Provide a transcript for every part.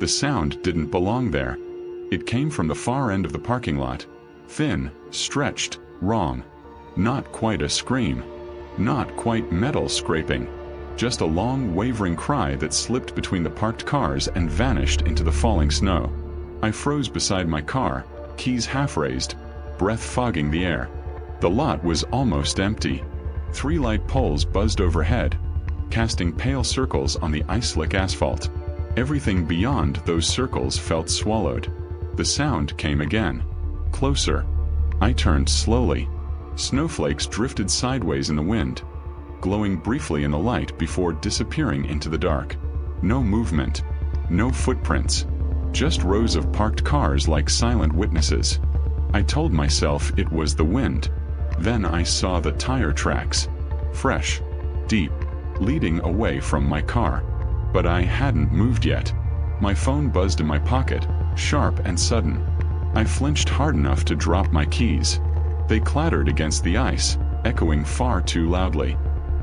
The sound didn't belong there. It came from the far end of the parking lot. Thin, stretched, wrong. Not quite a scream. Not quite metal scraping. Just a long, wavering cry that slipped between the parked cars and vanished into the falling snow. I froze beside my car, keys half raised, breath fogging the air. The lot was almost empty. 3 light poles buzzed overhead, casting pale circles on the ice-slick asphalt. Everything beyond those circles felt swallowed. The sound came again. Closer. I turned slowly. Snowflakes drifted sideways in the wind, glowing briefly in the light before disappearing into the dark. No movement. No footprints. Just rows of parked cars like silent witnesses. I told myself it was the wind. Then I saw the tire tracks. Fresh. Deep. Leading away from my car. But I hadn't moved yet. My phone buzzed in my pocket, sharp and sudden. I flinched hard enough to drop my keys. They clattered against the ice, echoing far too loudly.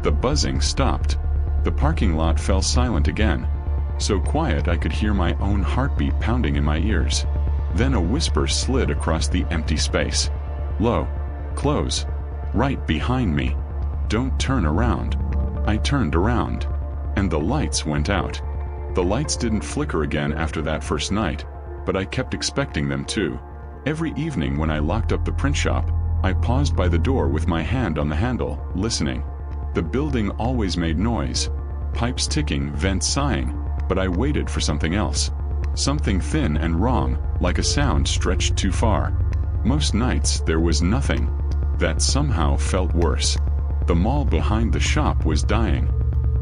The buzzing stopped. The parking lot fell silent again. So quiet I could hear my own heartbeat pounding in my ears. Then a whisper slid across the empty space. Low. Close. Right behind me. Don't turn around. I turned around. And the lights went out. The lights didn't flicker again after that first night, but I kept expecting them to. Every evening when I locked up the print shop, I paused by the door with my hand on the handle, listening. The building always made noise. Pipes ticking, vents sighing, but I waited for something else. Something thin and wrong, like a sound stretched too far. Most nights there was nothing. That somehow felt worse. The mall behind the shop was dying.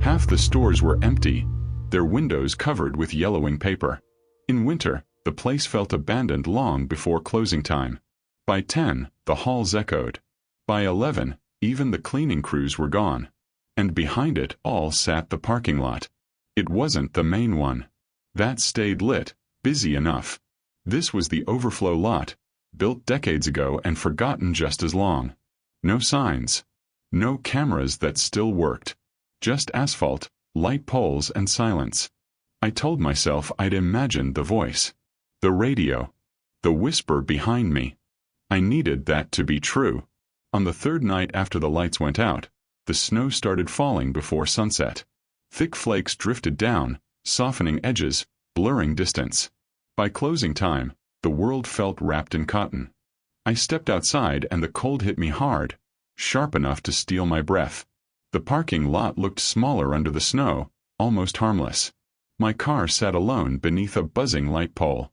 Half the stores were empty, their windows covered with yellowing paper. In winter, the place felt abandoned long before closing time. By 10, the halls echoed. By 11, even the cleaning crews were gone. And behind it all sat the parking lot. It wasn't the main one. That stayed lit, busy enough. This was the overflow lot, built decades ago and forgotten just as long. No signs. No cameras that still worked. Just asphalt, light poles and silence. I told myself I'd imagined the voice. The radio. The whisper behind me. I needed that to be true. On the third night after the lights went out, the snow started falling before sunset. Thick flakes drifted down, softening edges, blurring distance. By closing time, the world felt wrapped in cotton. I stepped outside and the cold hit me hard, sharp enough to steal my breath. The parking lot looked smaller under the snow, almost harmless. My car sat alone beneath a buzzing light pole.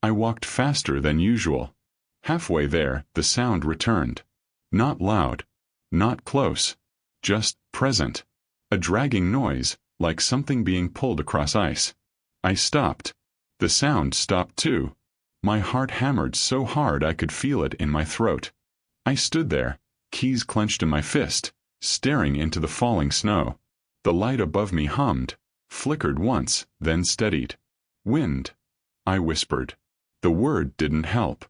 I walked faster than usual. Halfway there, the sound returned. Not loud. Not close. Just present. A dragging noise, like something being pulled across ice. I stopped. The sound stopped too. My heart hammered so hard I could feel it in my throat. I stood there, keys clenched in my fist, staring into the falling snow. The light above me hummed, flickered once, then steadied. Wind, I whispered. The word didn't help.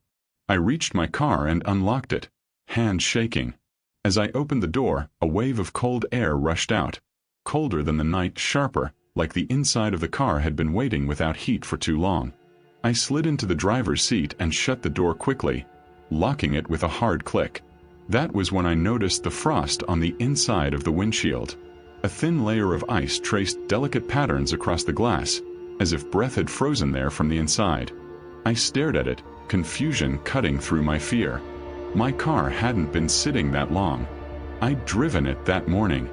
I reached my car and unlocked it, hand shaking. As I opened the door, a wave of cold air rushed out, colder than the night, sharper, like the inside of the car had been waiting without heat for too long. I slid into the driver's seat and shut the door quickly, locking it with a hard click. That was when I noticed the frost on the inside of the windshield. A thin layer of ice traced delicate patterns across the glass, as if breath had frozen there from the inside. I stared at it, confusion cutting through my fear. My car hadn't been sitting that long. I'd driven it that morning.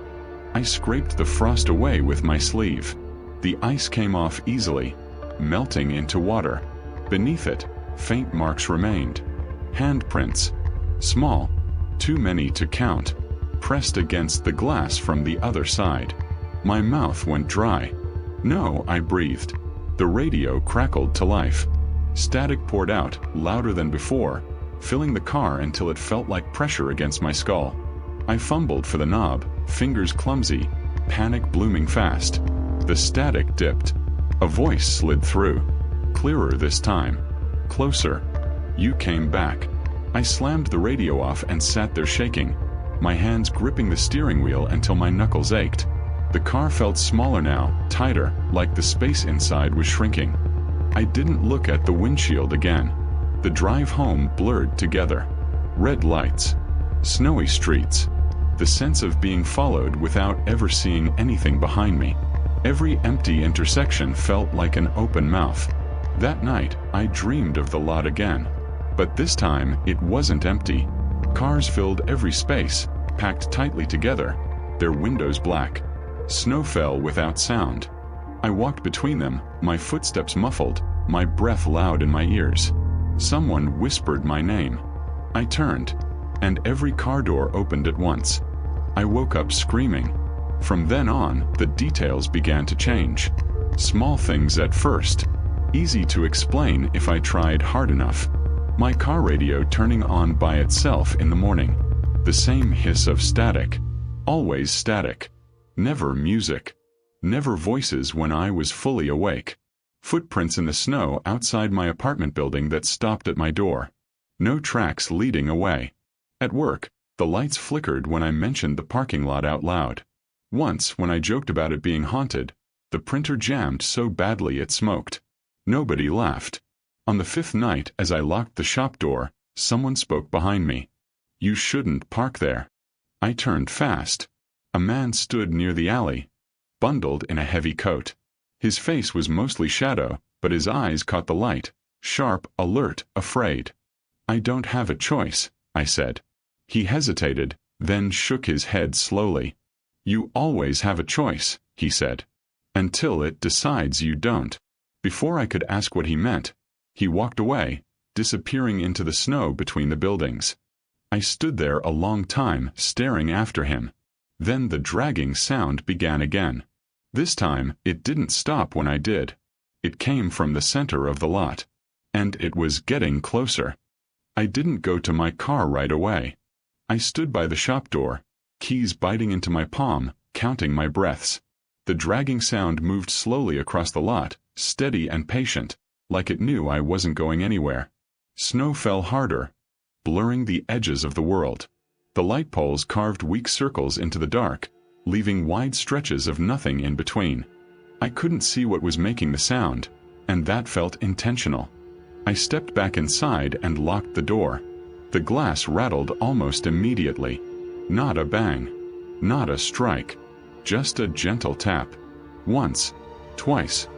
I scraped the frost away with my sleeve. The ice came off easily, melting into water. Beneath it, faint marks remained. Handprints. Small, too many to count, pressed against the glass from the other side. My mouth went dry. No, I breathed. The radio crackled to life. Static poured out, louder than before, filling the car until it felt like pressure against my skull. I fumbled for the knob, fingers clumsy, panic blooming fast. The static dipped. A voice slid through. Clearer this time. Closer. You came back. I slammed the radio off and sat there shaking, my hands gripping the steering wheel until my knuckles ached. The car felt smaller now, tighter, like the space inside was shrinking. I didn't look at the windshield again. The drive home blurred together. Red lights, snowy streets, the sense of being followed without ever seeing anything behind me. Every empty intersection felt like an open mouth. That night, I dreamed of the lot again. But this time, it wasn't empty. Cars filled every space, packed tightly together, their windows black. Snow fell without sound. I walked between them, my footsteps muffled, my breath loud in my ears. Someone whispered my name. I turned, and every car door opened at once. I woke up screaming. From then on, the details began to change. Small things at first, easy to explain if I tried hard enough. My car radio turning on by itself in the morning. The same hiss of static. Always static. Never music. Never voices when I was fully awake. Footprints in the snow outside my apartment building that stopped at my door. No tracks leading away. At work, the lights flickered when I mentioned the parking lot out loud. Once, when I joked about it being haunted, the printer jammed so badly it smoked. Nobody laughed. On the 5th night, as I locked the shop door, someone spoke behind me. "You shouldn't park there." I turned fast. A man stood near the alley, bundled in a heavy coat. His face was mostly shadow, but his eyes caught the light, sharp, alert, afraid. "I don't have a choice," I said. He hesitated, then shook his head slowly. "You always have a choice," he said. "Until it decides you don't." Before I could ask what he meant, he walked away, disappearing into the snow between the buildings. I stood there a long time, staring after him. Then the dragging sound began again. This time, it didn't stop when I did. It came from the center of the lot. And it was getting closer. I didn't go to my car right away. I stood by the shop door, keys biting into my palm, counting my breaths. The dragging sound moved slowly across the lot, steady and patient, like it knew I wasn't going anywhere. Snow fell harder, blurring the edges of the world. The light poles carved weak circles into the dark, leaving wide stretches of nothing in between. I couldn't see what was making the sound, and that felt intentional. I stepped back inside and locked the door. The glass rattled almost immediately. Not a bang. Not a strike. Just a gentle tap. Once. Twice.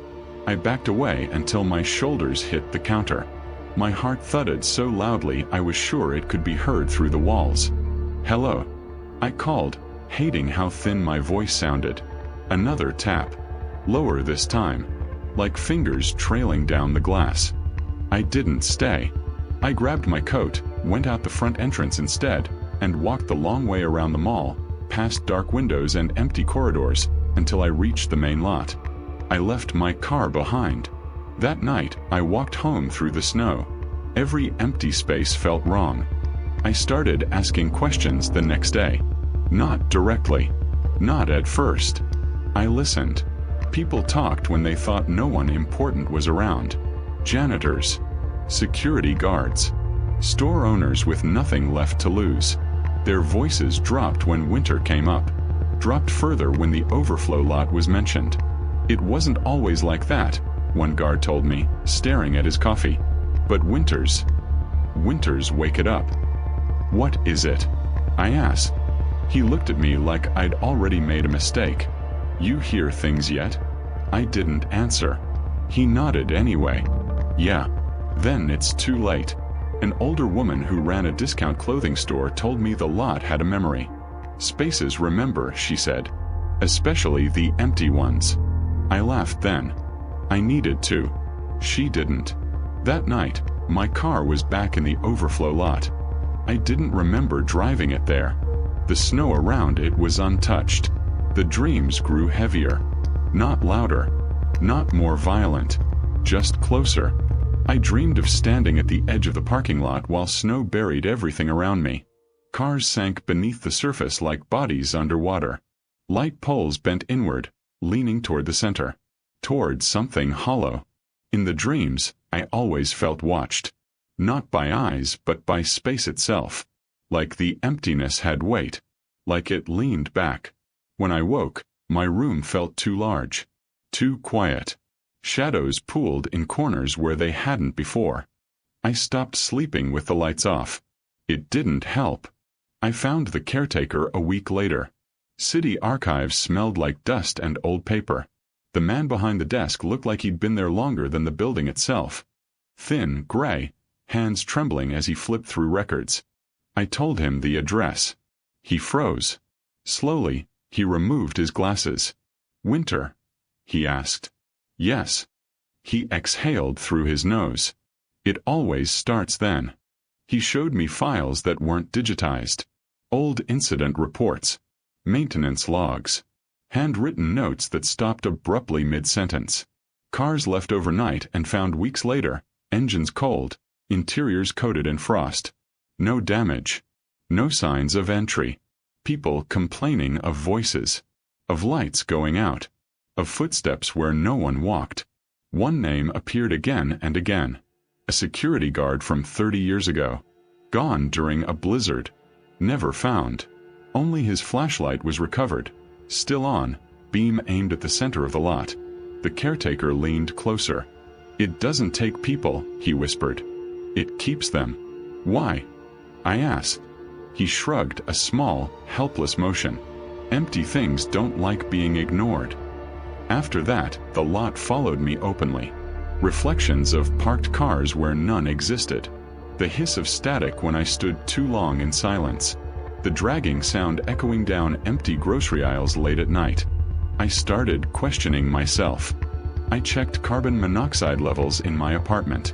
I backed away until my shoulders hit the counter. My heart thudded so loudly I was sure it could be heard through the walls. "Hello," I called, hating how thin my voice sounded. Another tap. Lower this time. Like fingers trailing down the glass. I didn't stay. I grabbed my coat, went out the front entrance instead, and walked the long way around the mall, past dark windows and empty corridors, until I reached the main lot. I left my car behind. That night, I walked home through the snow. Every empty space felt wrong. I started asking questions the next day. Not directly. Not at first. I listened. People talked when they thought no one important was around. Janitors. Security guards. Store owners with nothing left to lose. Their voices dropped when winter came up. Dropped further when the overflow lot was mentioned. "It wasn't always like that," one guard told me, staring at his coffee. "But winters wake it up." "What is it?" I asked. He looked at me like I'd already made a mistake. "You hear things yet?" I didn't answer. He nodded anyway. "Yeah." "Then it's too late." An older woman who ran a discount clothing store told me the lot had a memory. "Spaces remember," she said. "Especially the empty ones." I laughed then. I needed to. She didn't. That night, my car was back in the overflow lot. I didn't remember driving it there. The snow around it was untouched. The dreams grew heavier. Not louder. Not more violent. Just closer. I dreamed of standing at the edge of the parking lot while snow buried everything around me. Cars sank beneath the surface like bodies underwater. Light poles bent inward, leaning toward the center. Toward something hollow. In the dreams, I always felt watched. Not by eyes, but by space itself. Like the emptiness had weight. Like it leaned back. When I woke, my room felt too large. Too quiet. Shadows pooled in corners where they hadn't before. I stopped sleeping with the lights off. It didn't help. I found the caretaker a week later. City archives smelled like dust and old paper. The man behind the desk looked like he'd been there longer than the building itself. Thin, gray, hands trembling as he flipped through records. I told him the address. He froze. Slowly, he removed his glasses. "Winter?" he asked. "Yes." He exhaled through his nose. "It always starts then." He showed me files that weren't digitized. Old incident reports. Maintenance logs. Handwritten notes that stopped abruptly mid-sentence. Cars left overnight and found weeks later, engines cold, interiors coated in frost. No damage. No signs of entry. People complaining of voices. Of lights going out. Of footsteps where no one walked. One name appeared again and again. A security guard from 30 years ago. Gone during a blizzard. Never found. Only his flashlight was recovered. Still on, beam aimed at the center of the lot. The caretaker leaned closer. "It doesn't take people," he whispered. "It keeps them." "Why?" I asked. He shrugged a small, helpless motion. "Empty things don't like being ignored." After that, the lot followed me openly. Reflections of parked cars where none existed. The hiss of static when I stood too long in silence. The dragging sound echoing down empty grocery aisles late at night. I started questioning myself. I checked carbon monoxide levels in my apartment.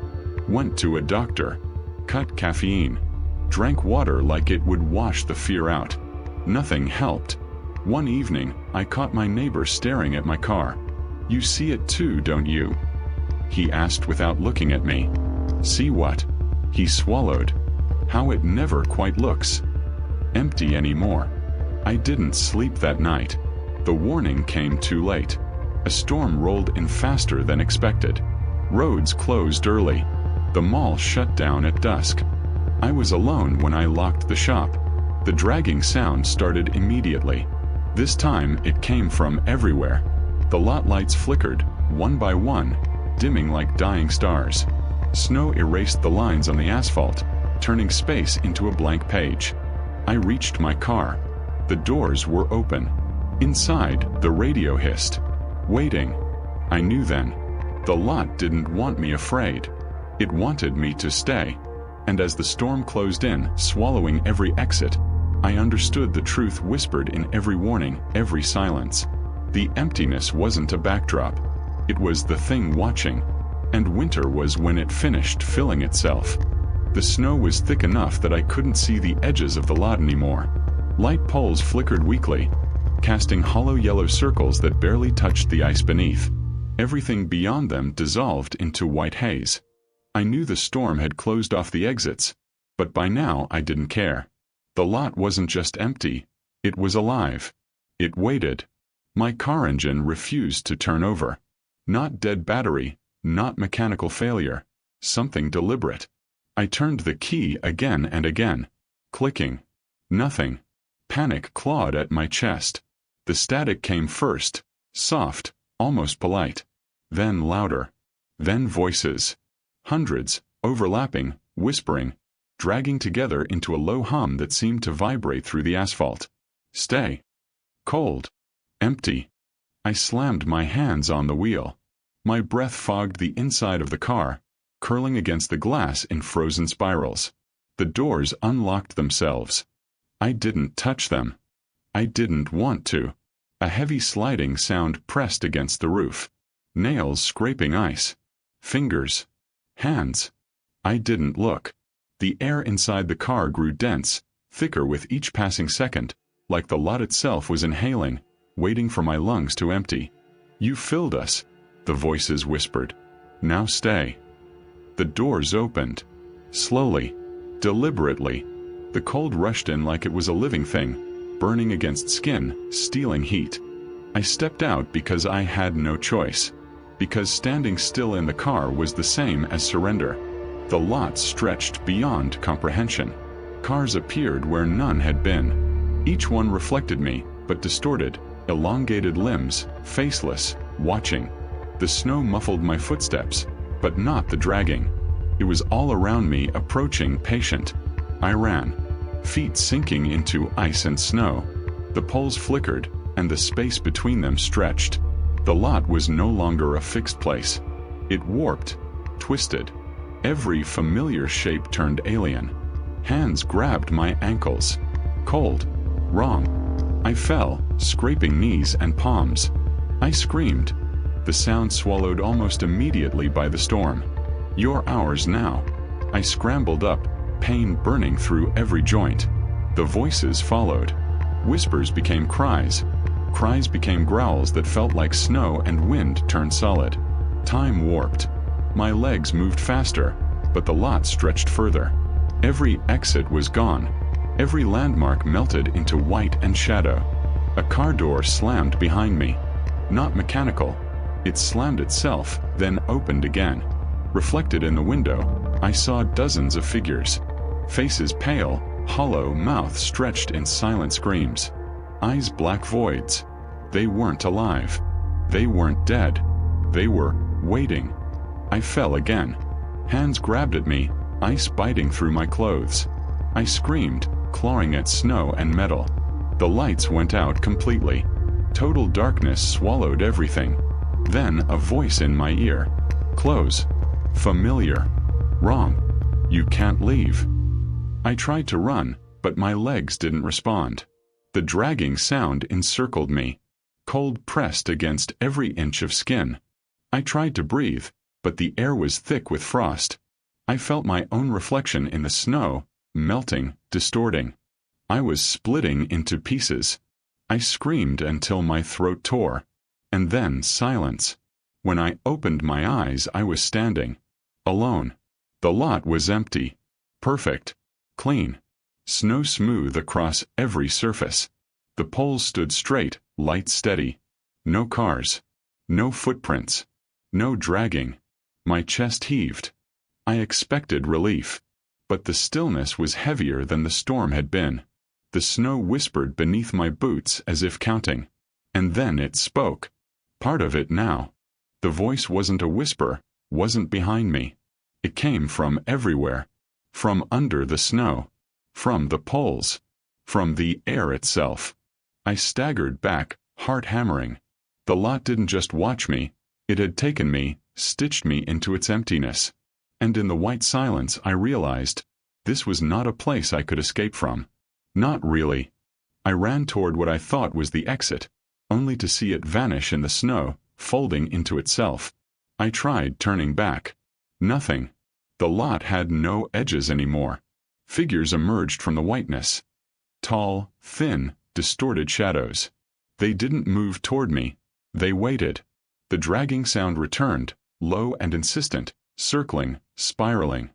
Went to a doctor. Cut caffeine. Drank water like it would wash the fear out. Nothing helped. One evening, I caught my neighbor staring at my car. "You see it too, don't you?" he asked without looking at me. "See what?" He swallowed. "How it never quite looks empty anymore." I didn't sleep that night. The warning came too late. A storm rolled in faster than expected. Roads closed early. The mall shut down at dusk. I was alone when I locked the shop. The dragging sound started immediately. This time it came from everywhere. The lot lights flickered, one by one, dimming like dying stars. Snow erased the lines on the asphalt, turning space into a blank page. I reached my car. The doors were open. Inside, the radio hissed. Waiting. I knew then. The lot didn't want me afraid. It wanted me to stay. And as the storm closed in, swallowing every exit, I understood the truth whispered in every warning, every silence. The emptiness wasn't a backdrop. It was the thing watching. And winter was when it finished filling itself. The snow was thick enough that I couldn't see the edges of the lot anymore. Light poles flickered weakly, casting hollow yellow circles that barely touched the ice beneath. Everything beyond them dissolved into white haze. I knew the storm had closed off the exits, but by now I didn't care. The lot wasn't just empty, it was alive. It waited. My car engine refused to turn over. Not dead battery, not mechanical failure, something deliberate. I turned the key again and again. Clicking. Nothing. Panic clawed at my chest. The static came first, soft, almost polite. Then louder. Then voices. Hundreds, overlapping, whispering, dragging together into a low hum that seemed to vibrate through the asphalt. Stay. Cold. Empty. I slammed my hands on the wheel. My breath fogged the inside of the car, curling against the glass in frozen spirals. The doors unlocked themselves. I didn't touch them. I didn't want to. A heavy sliding sound pressed against the roof. Nails scraping ice. Fingers. Hands. I didn't look. The air inside the car grew dense, thicker with each passing second, like the lot itself was inhaling, waiting for my lungs to empty. "You filled us," the voices whispered. "Now stay." The doors opened. Slowly. Deliberately. The cold rushed in like it was a living thing, burning against skin, stealing heat. I stepped out because I had no choice. Because standing still in the car was the same as surrender. The lot stretched beyond comprehension. Cars appeared where none had been. Each one reflected me, but distorted, elongated limbs, faceless, watching. The snow muffled my footsteps, but not the dragging. It was all around me, approaching, patient. I ran, feet sinking into ice and snow. The poles flickered, and the space between them stretched. The lot was no longer a fixed place. It warped, twisted. Every familiar shape turned alien. Hands grabbed my ankles. Cold. Wrong. I fell, scraping knees and palms. I screamed. The sound swallowed almost immediately by the storm. "You're ours now." I scrambled up, pain burning through every joint. The voices followed. Whispers became cries. Cries became growls that felt like snow, and wind turned solid. Time warped. My legs moved faster, but the lot stretched further. Every exit was gone. Every landmark melted into white and shadow. A car door slammed behind me. Not mechanical. It slammed itself, then opened again. Reflected in the window, I saw dozens of figures. Faces pale, hollow, mouths stretched in silent screams. Eyes black voids. They weren't alive. They weren't dead. They were waiting. I fell again. Hands grabbed at me, ice biting through my clothes. I screamed, clawing at snow and metal. The lights went out completely. Total darkness swallowed everything. Then a voice in my ear. Close. Familiar. Wrong. You can't leave. I tried to run, but my legs didn't respond. The dragging sound encircled me. Cold pressed against every inch of skin. I tried to breathe, but the air was thick with frost. I felt my own reflection in the snow, melting, distorting. I was splitting into pieces. I screamed until my throat tore. And then silence. When I opened my eyes, I was standing. Alone. The lot was empty. Perfect. Clean. Snow smooth across every surface. The poles stood straight, light steady. No cars. No footprints. No dragging. My chest heaved. I expected relief. But the stillness was heavier than the storm had been. The snow whispered beneath my boots as if counting. And then it spoke. Part of it now. The voice wasn't a whisper, wasn't behind me. It came from everywhere. From under the snow. From the poles. From the air itself. I staggered back, heart hammering. The lot didn't just watch me. It had taken me, stitched me into its emptiness. And in the white silence I realized, this was not a place I could escape from. Not really. I ran toward what I thought was the exit, only to see it vanish in the snow, folding into itself. I tried turning back. Nothing. The lot had no edges anymore. Figures emerged from the whiteness. Tall, thin, distorted shadows. They didn't move toward me. They waited. The dragging sound returned, low and insistent, circling, spiraling.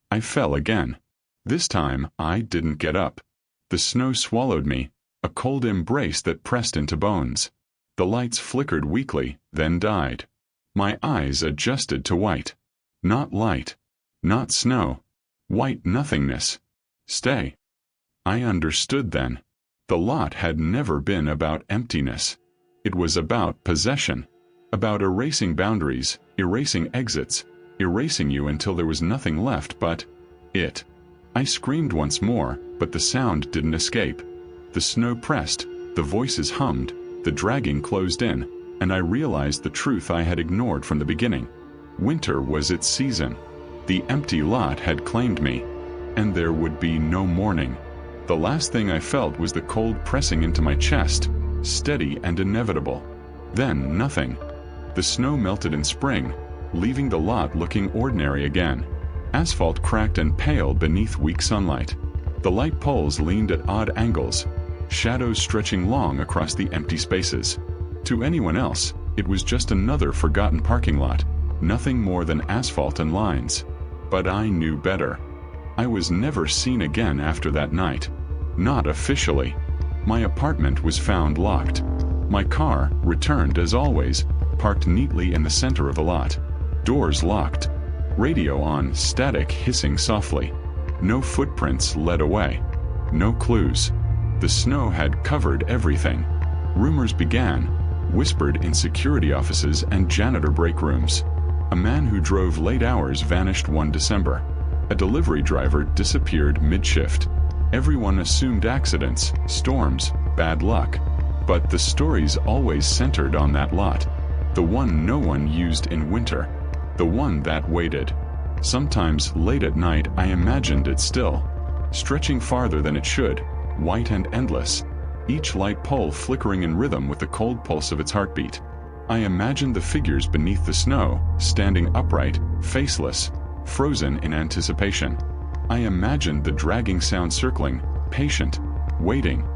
I fell again. This time, I didn't get up. The snow swallowed me, a cold embrace that pressed into bones. The lights flickered weakly, then died. My eyes adjusted to white. Not light. Not snow. White nothingness. Stay. I understood then. The lot had never been about emptiness. It was about possession. About erasing boundaries, erasing exits, erasing you until there was nothing left but it. I screamed once more, but the sound didn't escape. The snow pressed, the voices hummed, the dragging closed in, and I realized the truth I had ignored from the beginning. Winter was its season. The empty lot had claimed me, and there would be no morning. The last thing I felt was the cold pressing into my chest, steady and inevitable. Then nothing. The snow melted in spring, leaving the lot looking ordinary again. Asphalt cracked and pale beneath weak sunlight. The light poles leaned at odd angles, shadows stretching long across the empty spaces. To anyone else, it was just another forgotten parking lot, nothing more than asphalt and lines. But I knew better. I was never seen again after that night. Not officially. My apartment was found locked. My car, returned as always, parked neatly in the center of the lot. Doors locked. Radio on, static hissing softly. No footprints led away. No clues. The snow had covered everything. Rumors began. whispered in security offices and janitor break rooms. A man who drove late hours vanished one December. A delivery driver disappeared mid-shift. Everyone assumed accidents, storms, bad luck. But the stories always centered on that lot. The one no one used in winter. The one that waited. Sometimes late at night I imagined it still, stretching farther than it should, white and endless, each light pole flickering in rhythm with the cold pulse of its heartbeat. I imagined the figures beneath the snow, standing upright, faceless, frozen in anticipation. I imagined the dragging sound circling, patient, waiting.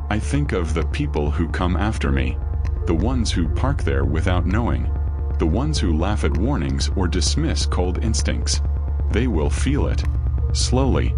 I think of the people who come after me, the ones who park there without knowing, the ones who laugh at warnings or dismiss cold instincts. They will feel it. Slowly,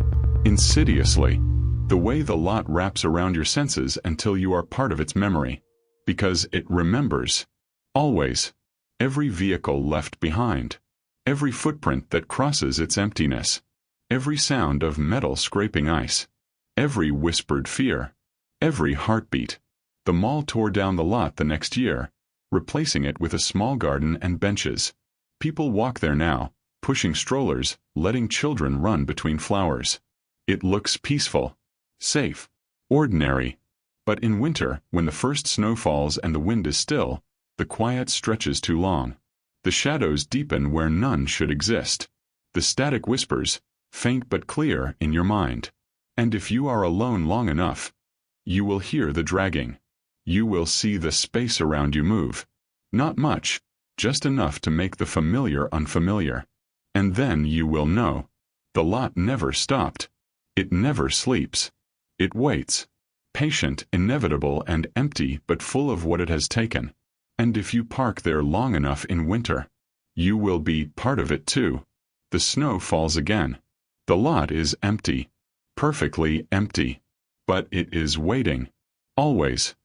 insidiously, the way the lot wraps around your senses until you are part of its memory. Because it remembers. Always. Every vehicle left behind. Every footprint that crosses its emptiness. Every sound of metal scraping ice. Every whispered fear. Every heartbeat. The mall tore down the lot the next year, replacing it with a small garden and benches. People walk there now, pushing strollers, letting children run between flowers. It looks peaceful, safe, ordinary. But in winter, when the first snow falls and the wind is still, the quiet stretches too long. The shadows deepen where none should exist. The static whispers, faint but clear, in your mind. And if you are alone long enough, you will hear the dragging. You will see the space around you move. Not much, just enough to make the familiar unfamiliar. And then you will know. The lot never stopped. It never sleeps. It waits. Patient, inevitable, and empty, but full of what it has taken. And if you park there long enough in winter, you will be part of it too. The snow falls again. The lot is empty. Perfectly empty. But it is waiting. Always.